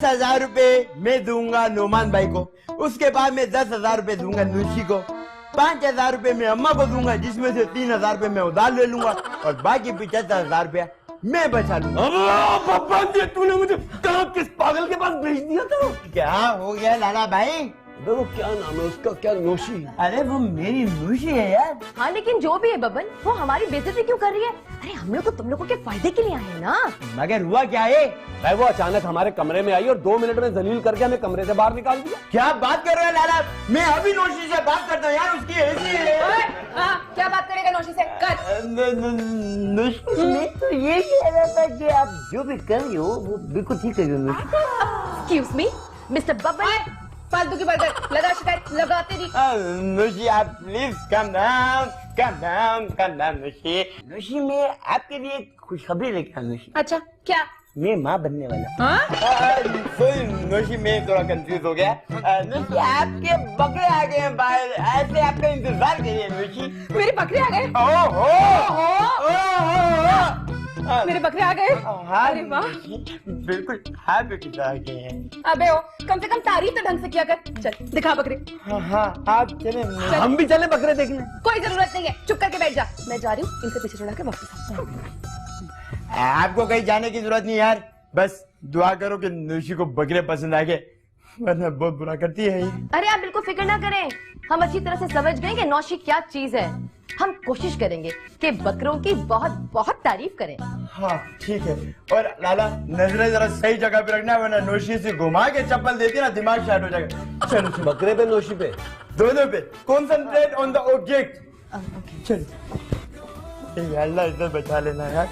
10,000 रुपए मैं दूंगा नोमान भाई को, उसके बाद मैं 10,000 रुपए दूंगा नुशी को, 5,000 रुपए मैं अम्मा को दूंगा, जिसमें से 3,000 रुपए मैं उधार ले लूंगा और बाकी 75,000 रुपया मैं बचा लूंगा। पापा तूने मुझे कहाँ किस पागल के पास भेज दिया था? क्या हो गया लाला भाई? वो क्या नाम है उसका? क्या नोशी? अरे वो मेरी नुशी है यार। हाँ लेकिन जो भी है बबन, वो हमारी बेइज्जती क्यों कर रही है? अरे हम लोग तो तुम लोगों के फायदे के लिए आए हैं ना। मगर हुआ क्या है भाई? वो अचानक हमारे कमरे में आई और 2 मिनट में जलील करके हमें कमरे से बाहर निकाल दिया। क्या बात कर रहे हो लाला? मैं अभी नौशी से बात करता हूँ यार, उसकी ऐसी क्या बात करेगा नौशी से? कर। नुशी तो ये कह रहा था कि आप जो भी कर रही हो वो बिल्कुल ठीक कर रही हो। एक्सक्यूज मी मिस्टर बबन, फालतू की बरकत लगा, शिकायत लगाते रही। नुशी आप प्लीज कम डाउन नुशी मैं आपके लिए खुशखबरी लेकर आया नुशी। अच्छा क्या? मैं माँ बनने वाला हूँ। नुशी मैं थोड़ा कंफ्यूज हो गया। नुशी आपके बकरे आ गए हैं बाहर, ऐसे आपका इंतजार करिए नुशी। मेरे बकरे आ गए? मेरे बकरे आ गए? हाँ अरे वाह, बिल्कुल हाँ बेटी आ गए हैं। अबे ओ कम से कम तारीफ तो ढंग से किया कर। चल दिखा बकरे। हाँ आप चले। हम भी चले बकरे देखने? कोई जरूरत नहीं है, चुप करके बैठ जा। मैं जा रही हूँ, इनसे पीछे छुड़ा के वापस आता हूँ। आपको कहीं जाने की जरूरत नहीं यार, बस दुआ करो कि नुशी को बकरे पसंद आ गए, वरना बहुत बुरा करती है ये। अरे आप बिल्कुल फिक्र ना करें, हम अच्छी तरह से समझ गए कि नौशी क्या चीज है। हम कोशिश करेंगे कि बकरों की बहुत बहुत तारीफ करें। हाँ ठीक है। और लाला नजरें जरा सही जगह पे रखना, वरना नौशी से घुमा के चप्पल देती ना दिमाग शार्ट हो जाएगा। चलो बकरे पे नोशी पे? दोनों पे कॉन्सेंट्रेट ऑन द ऑब्जेक्ट। चलो अल्लाह इसे बचा लेना यार।